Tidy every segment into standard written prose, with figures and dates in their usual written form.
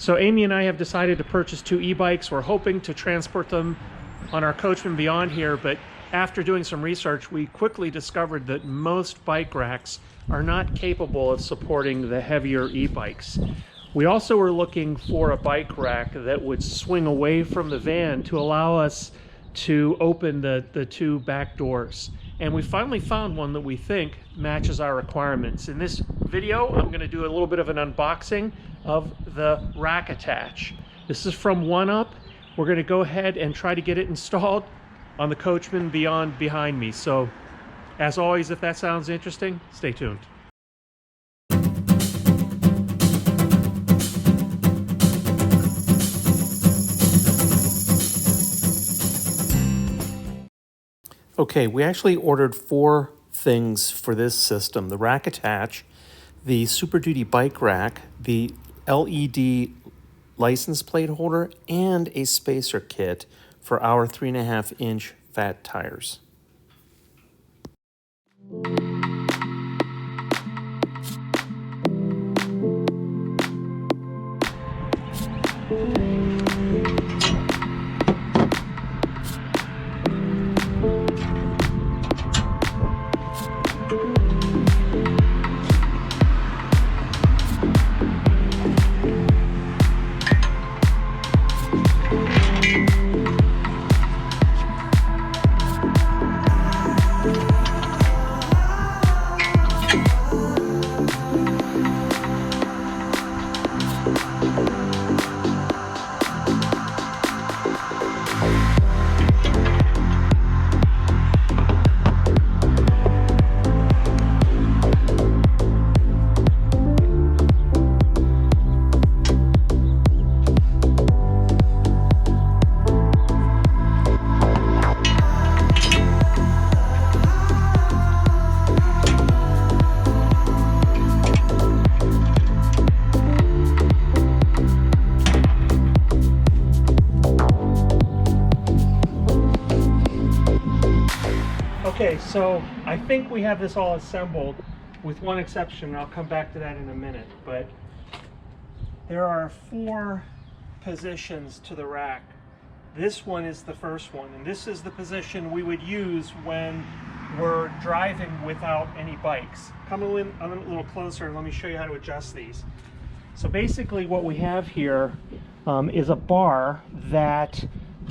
So Amy and I have decided to purchase 2 e-bikes. We're hoping to transport them on our Coachmen Beyond here, but after doing some research, we quickly discovered that most bike racks are not capable of supporting the heavier e-bikes. We also were looking for a bike rack that would swing away from the van to allow us to open the 2 back doors. And we finally found one that we think matches our requirements. In this video, I'm going to do a little bit of an unboxing of the Rakattach. This is from OneUp. We're going to go ahead and try to get it installed on the Coachmen Beyond behind me. So, as always, if that sounds interesting, stay tuned. Okay, we actually ordered 4 things for this system: the Rakattach, the Super Duty bike rack, the LED license plate holder, and a spacer kit for our 3.5-inch fat tires. Okay, so I think we have this all assembled with one exception. I'll come back to that in a minute, but there are 4 positions to the rack. This one is the first one, and this is the position we would use when we're driving without any bikes. Come a little closer and let me show you how to adjust these. So basically what we have here is a bar that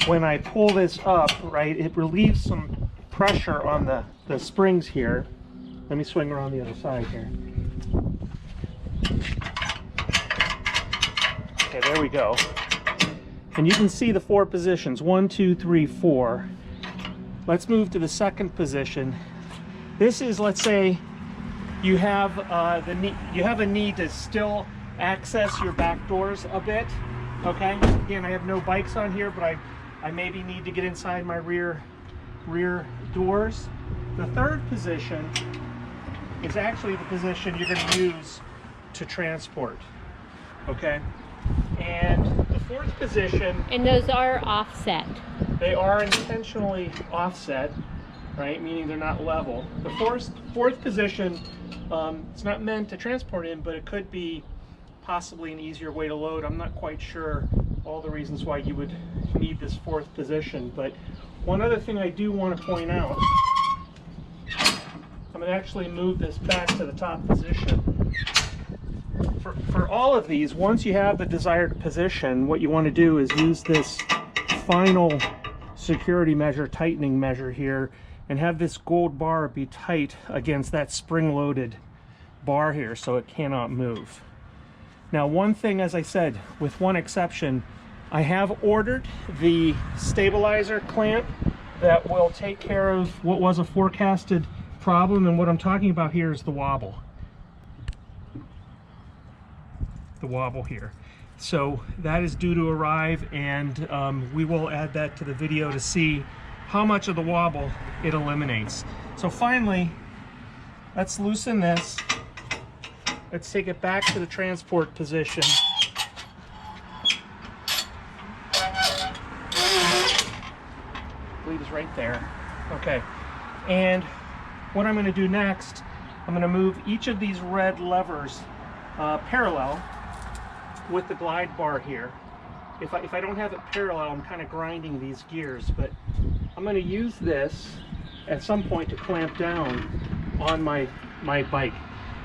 when I pull this up, right, it relieves some pressure on the springs here. Let me swing around the other side here. Okay, there we go. And you can see the 4 positions, 1, 2, 3, 4. Let's move to the second position. This is, let's say, you have a need to still access your back doors a bit. Okay. Again, I have no bikes on here, but I maybe need to get inside my rear doors. The third position is actually the position you're going to use to transport. Okay. And the 4th position, and those are offset. They are intentionally offset, right? Meaning they're not level. The fourth position, it's not meant to transport in, but it could be possibly an easier way to load. I'm not quite sure all the reasons why you would need this 4th position, but one other thing I do want to point out, I'm going to actually move this back to the top position. For all of these, once you have the desired position, what you want to do is use this final security measure, tightening measure here, and have this gold bar be tight against that spring-loaded bar here so it cannot move. Now, one thing, as I said, with one exception, I have ordered the stabilizer clamp that will take care of what was a forecasted problem, and what I'm talking about here is the wobble. The wobble here. So that is due to arrive, and we will add that to the video to see how much of the wobble it eliminates. So finally, let's loosen this. Let's take it back to the transport position. I believe it's right there. Okay. And what I'm going to do next, I'm going to move each of these red levers parallel. with the glide bar here. If I don't have it parallel, I'm kind of grinding these gears, but I'm going to use this at some point to clamp down on my bike.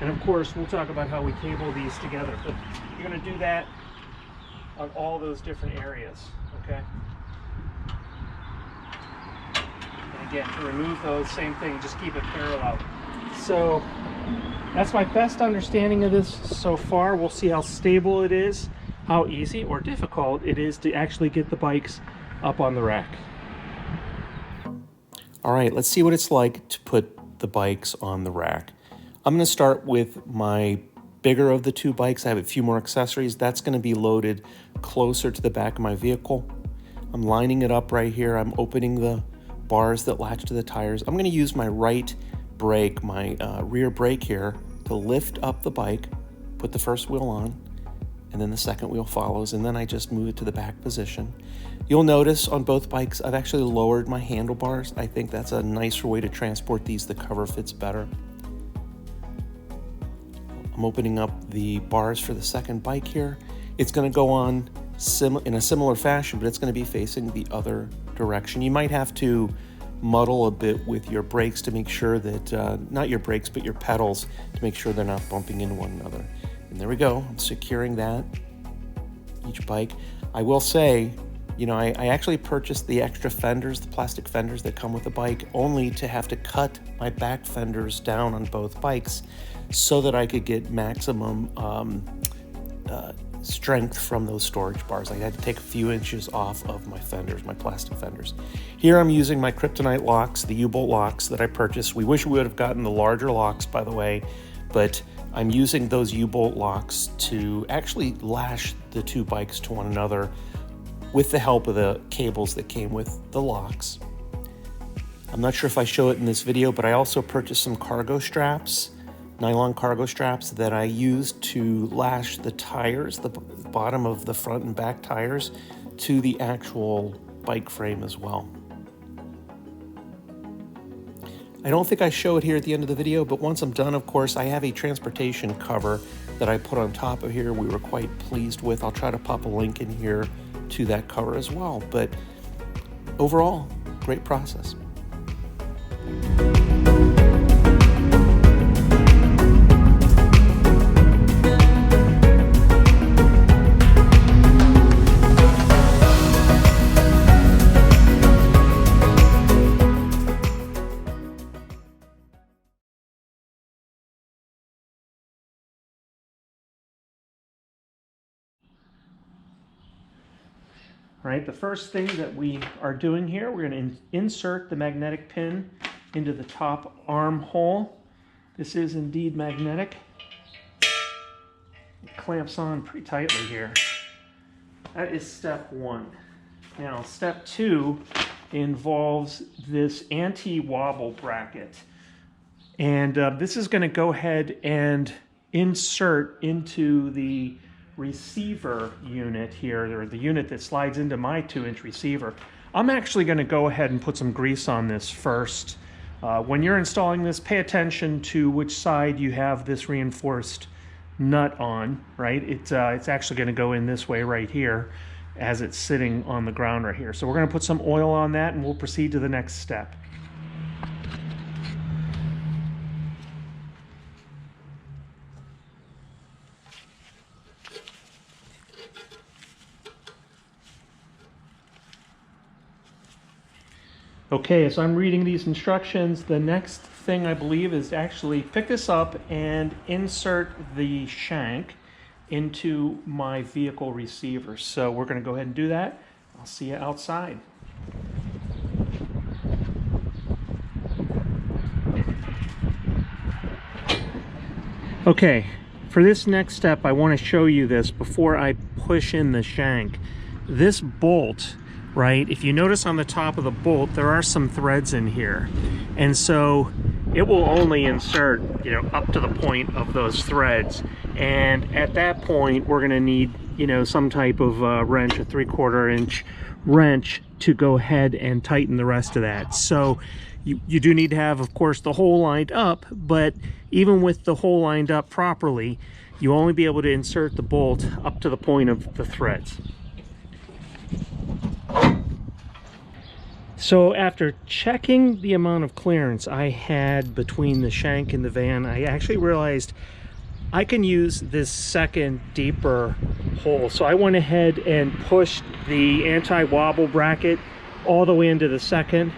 And of course, we'll talk about how we cable these together, but you're going to do that on all those different areas, okay? And again, to remove those, same thing, just keep it parallel. So that's my best understanding of this so far. We'll see how stable it is, how easy or difficult it is to actually get the bikes up on the rack. All right, let's see what it's like to put the bikes on the rack. I'm going to start with my bigger of the two bikes. I have a few more accessories. That's going to be loaded closer to the back of my vehicle. I'm lining it up right here. I'm opening the bars that latch to the tires. I'm going to use my right brake, my rear brake here, to lift up the bike, put the first wheel on, and then the second wheel follows, and then I just move it to the back position. You'll notice on both bikes, I've actually lowered my handlebars. I think that's a nicer way to transport these. The cover fits better. I'm opening up the bars for the second bike here. It's going to go on in a similar fashion, but it's going to be facing the other direction. You might have to muddle a bit with your brakes to make sure that, not your brakes, but your pedals, to make sure they're not bumping into one another. And there we go, I'm securing that, each bike. I will say, you know, I actually purchased the extra fenders, the plastic fenders that come with the bike, only to have to cut my back fenders down on both bikes so that I could get maximum strength from those storage bars. I had to take a few inches off of my fenders, my plastic fenders. Here I'm using my kryptonite locks, the U-bolt locks that I purchased. We wish we would have gotten the larger locks, by the way, but I'm using those U-bolt locks to actually lash the two bikes to one another with the help of the cables that came with the locks. I'm not sure if I show it in this video, but I also purchased some cargo straps, nylon cargo straps that I used to lash the tires, the bottom of the front and back tires, to the actual bike frame as well. I don't think I show it here at the end of the video, but once I'm done, of course, I have a transportation cover that I put on top of here we were quite pleased with. I'll try to pop a link in here to that cover as well. But overall, great process. All right, the first thing that we are doing here, we're going to insert the magnetic pin into the top arm hole. This is indeed magnetic. It clamps on pretty tightly here. That is step one. Now, step two involves this anti-wobble bracket. And this is going to go ahead and insert into the receiver unit here, or the unit that slides into my 2-inch receiver. I'm actually going to go ahead and put some grease on this first. When you're installing this, pay attention to which side you have this reinforced nut on, right? It's actually going to go in this way right here as it's sitting on the ground right here. So we're going to put some oil on that and we'll proceed to the next step. Okay, as I'm reading these instructions, the next thing I believe is to actually pick this up and insert the shank into my vehicle receiver. So we're going to go ahead and do that. I'll see you outside. Okay, for this next step, I want to show you this before I push in the shank. This bolt, right, if you notice on the top of the bolt, there are some threads in here. And so it will only insert, you know, up to the point of those threads. And at that point, we're going to need, you know, some type of wrench, a 3/4 inch wrench, to go ahead and tighten the rest of that. So you do need to have, of course, the hole lined up, but even with the hole lined up properly, you only be able to insert the bolt up to the point of the threads. So after checking the amount of clearance I had between the shank and the van, I actually realized I can use this second deeper hole. So I went ahead and pushed the anti-wobble bracket all the way into the second.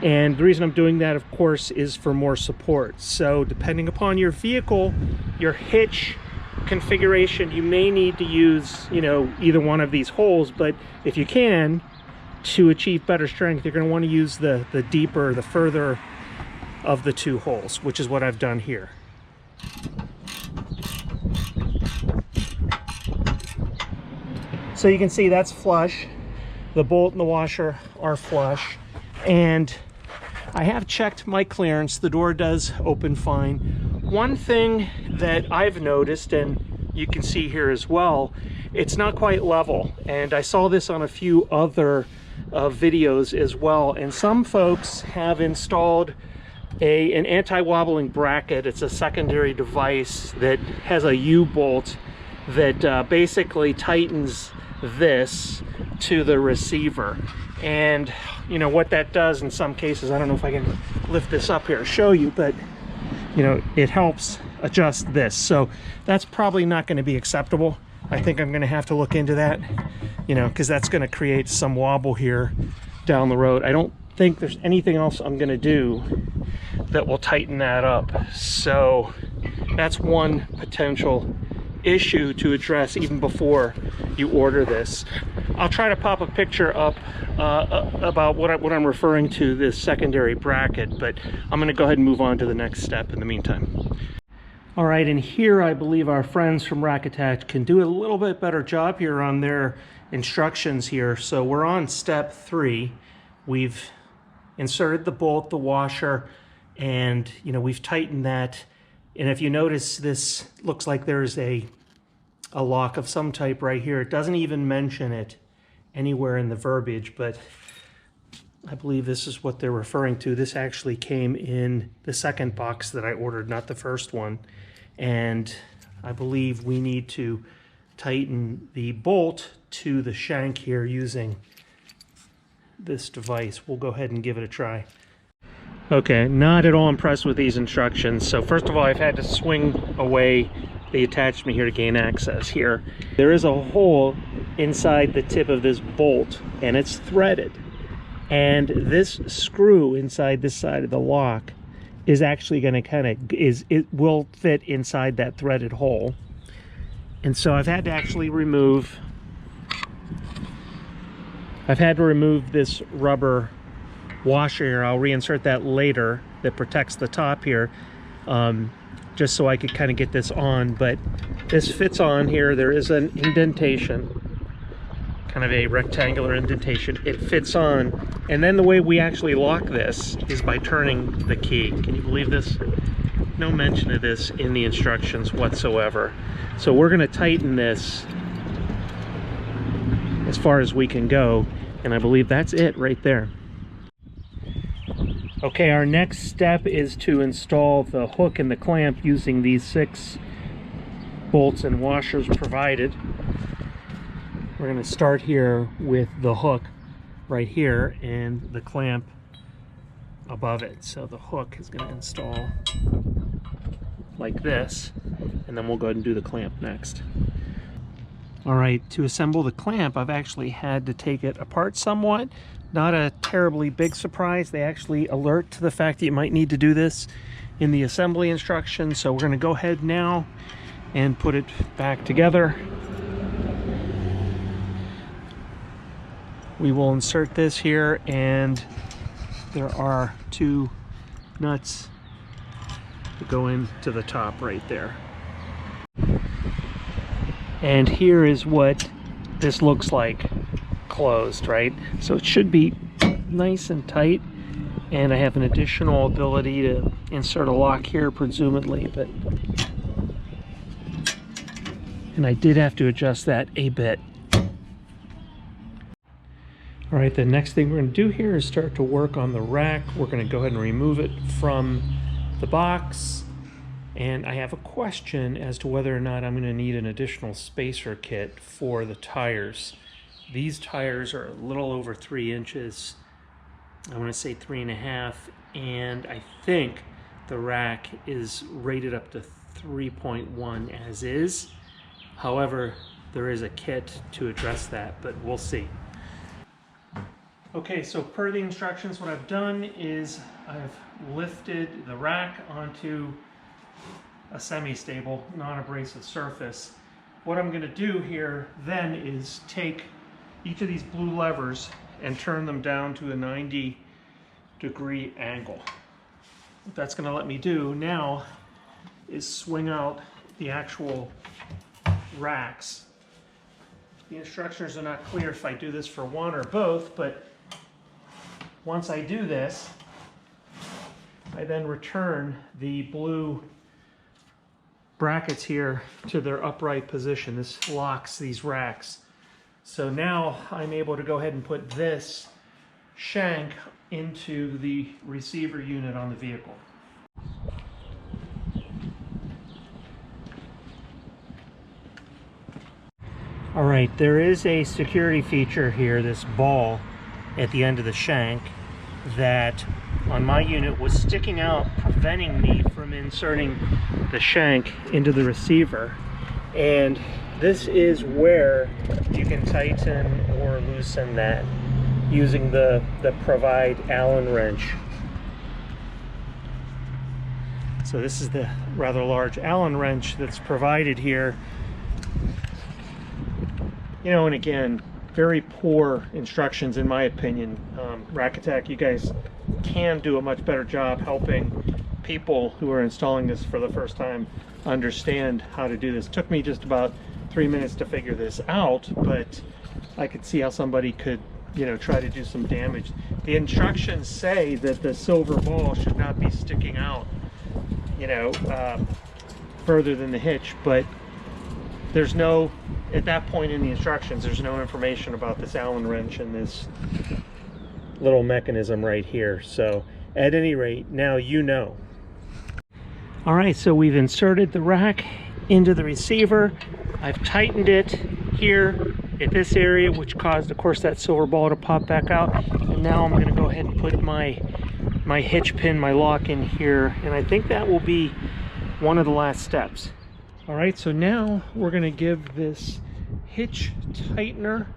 And the reason I'm doing that, of course, is for more support. So depending upon your vehicle, your hitch configuration, you may need to use, you know, either one of these holes. But if you can, to achieve better strength, you're going to want to use the deeper, the further of the two holes, which is what I've done here. So you can see that's flush. The bolt and the washer are flush. And I have checked my clearance. The door does open fine. One thing that I've noticed, and you can see here as well, it's not quite level. And I saw this on a few other videos as well. And some folks have installed an anti-wobbling bracket. It's a secondary device that has a U-bolt that basically tightens this to the receiver. And you know what that does in some cases, I don't know if I can lift this up here and show you, but you know, it helps adjust this. So that's probably not going to be acceptable. I think I'm going to have to look into that, you know, because that's going to create some wobble here down the road. I don't think there's anything else I'm going to do that will tighten that up. So that's one potential issue to address even before you order this. I'll try to pop a picture up about what I'm referring to, this secondary bracket, but I'm going to go ahead and move on to the next step in the meantime. All right, and here I believe our friends from Rakattach can do a little bit better job here on their instructions here. So we're on step 3. We've inserted the bolt, the washer, and you know, we've tightened that. And if you notice, this looks like there's a lock of some type right here. It doesn't even mention it anywhere in the verbiage, but I believe this is what they're referring to. This actually came in the second box that I ordered, not the first one. And I believe we need to tighten the bolt to the shank here using this device. We'll go ahead and give it a try. Okay, not at all impressed with these instructions. So first of all, I've had to swing away the attachment here to gain access here. There is a hole inside the tip of this bolt, and it's threaded. And this screw inside this side of the lock is actually going to it will fit inside that threaded hole. And so I've had to actually remove this rubber washer here. I'll reinsert that later, that protects the top here, just so I could kind of get this on. But this fits on here. There is an indentation, kind of a rectangular indentation. It fits on. And then the way we actually lock this is by turning the key. Can you believe this? No mention of this in the instructions whatsoever. So we're going to tighten this as far as we can go, and I believe that's it right there. Okay, our next step is to install the hook and the clamp using these 6 bolts and washers provided. We're going to start here with the hook right here and the clamp above it. So the hook is going to install like this, and then we'll go ahead and do the clamp next. All right, to assemble the clamp, I've actually had to take it apart somewhat. Not a terribly big surprise. They actually alert to the fact that you might need to do this in the assembly instructions. So we're going to go ahead now and put it back together. We will insert this here, and there are 2 nuts that go into the top right there. And here is what this looks like closed, right? So it should be nice and tight, and I have an additional ability to insert a lock here presumably, and I did have to adjust that a bit. All right, the next thing we're going to do here is start to work on the rack. We're going to go ahead and remove it from the box, And I have a question as to whether or not I'm going to need an additional spacer kit for the tires. These tires are a little over 3 inches. I want to say 3.5, and I think the rack is rated up to 3.1 as is. However, there is a kit to address that, but we'll see. Okay, so per the instructions, what I've done is I've lifted the rack onto a semi-stable, non-abrasive surface. What I'm going to do here then is take each of these blue levers and turn them down to a 90-degree angle. What that's going to let me do now is swing out the actual racks. The instructions are not clear if I do this for one or both, but once I do this, I then return the blue brackets here to their upright position. This locks these racks. So now I'm able to go ahead and put this shank into the receiver unit on the vehicle. All right, there is a security feature here, this ball at the end of the shank, that on my unit was sticking out, preventing me from inserting the shank into the receiver. And this is where you can tighten or loosen that using the Provide Allen wrench. So this is the rather large Allen wrench that's provided here. You know, and again, very poor instructions in my opinion. Rakattach, you guys can do a much better job helping people who are installing this for the first time understand how to do this. It took me just about 3 minutes to figure this out, but I could see how somebody could, you know, try to do some damage. The instructions say that the silver ball should not be sticking out, you know, further than the hitch, but there's no, at that point in the instructions, there's no information about this Allen wrench and this little mechanism right here. So at any rate, now you know. All right, so we've inserted the rack into the receiver. I've tightened it here at this area, which caused, of course, that silver ball to pop back out. And now I'm gonna go ahead and put my hitch pin, my lock in here, and I think that will be one of the last steps. All right, so now we're gonna give this hitch tightener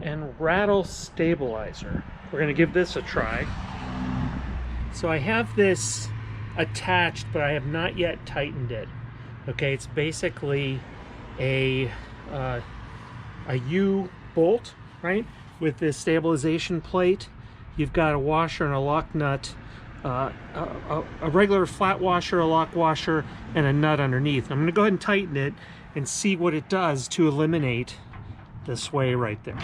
and rattle stabilizer. We're gonna give this a try. So I have this attached, but I have not yet tightened it. Okay, it's basically a U bolt, right? With this stabilization plate. You've got a washer and a lock nut, a regular flat washer, a lock washer, and a nut underneath. I'm gonna go ahead and tighten it and see what it does to eliminate the sway right there.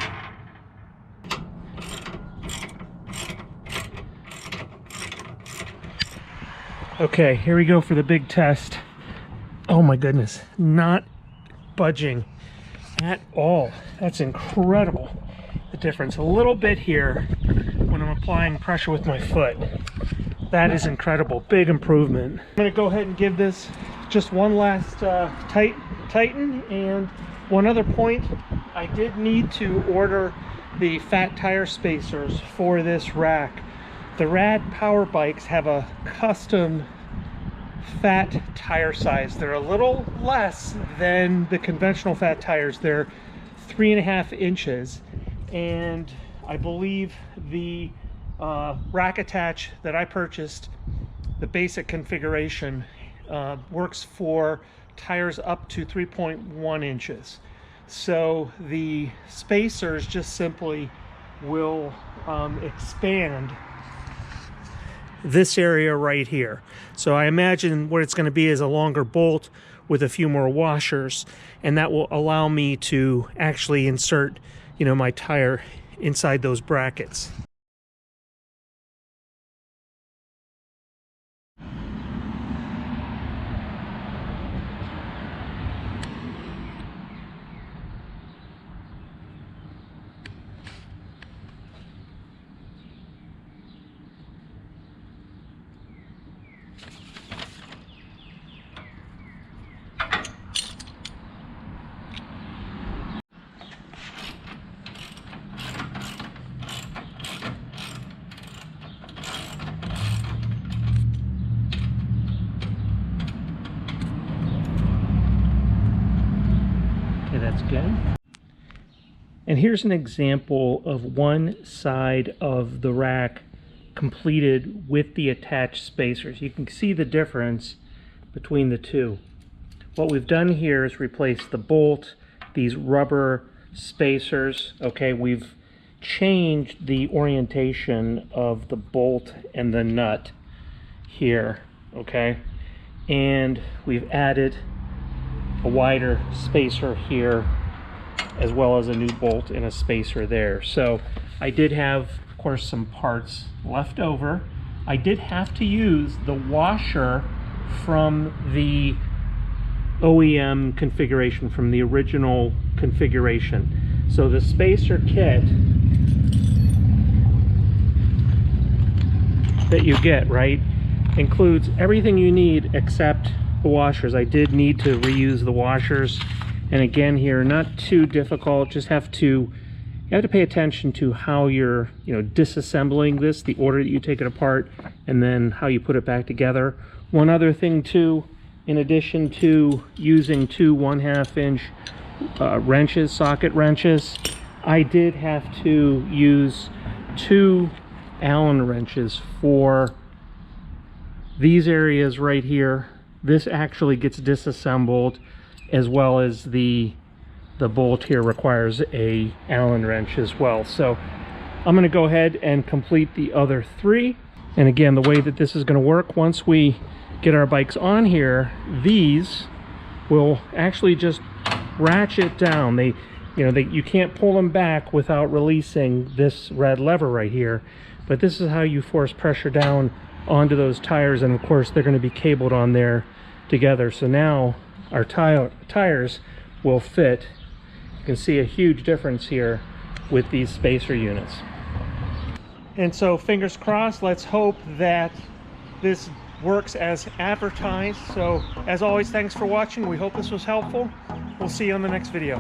Okay, here we go for the big test. Oh my goodness, not budging at all. That's incredible. The difference, a little bit here when I'm applying pressure with my foot. That is incredible, big improvement. I'm gonna go ahead and give this just one last tighten. And one other point, I did need to order the fat tire spacers for this rack. The Rad Power Bikes have a custom fat tire size. They're a little less than the conventional fat tires. They're 3.5 inches, and I believe the Rakattach that I purchased, the basic configuration, works for tires up to 3.1 inches. So the spacers just simply will expand this area right here. So I imagine what it's going to be is a longer bolt with a few more washers, and that will allow me to actually insert, you know, my tire inside those brackets. good. And here's an example of one side of the rack completed with the attached spacers. You can see the difference between the two. What we've done here is replace the bolt, these rubber spacers. Okay, we've changed the orientation of the bolt and the nut here, okay, and we've added a wider spacer here as well as a new bolt and a spacer there. So I did have, of course, some parts left over. I did have to use the washer from the OEM configuration, from the original configuration. So the spacer kit that you get, right, includes everything you need except the washers. I did need to reuse the washers, and again here, not too difficult. Just you have to pay attention to how you're, disassembling this, the order that you take it apart, and then how you put it back together. One other thing too, in addition to using two 1/2 inch wrenches, socket wrenches, I did have to use two Allen wrenches for these areas right here. This actually gets disassembled, as well as the bolt here requires a Allen wrench as well. So I'm going to go ahead and complete the other three. And again, the way that this is going to work, once we get our bikes on here, these will actually just ratchet down. You can't pull them back without releasing this red lever right here, but this is how you force pressure down onto those tires, and of course they're going to be cabled on there together. So now our tires will fit. You can see a huge difference here with these spacer units. And so fingers crossed, let's hope that this works as advertised. So as always, thanks for watching. We hope this was helpful. We'll see you on the next video.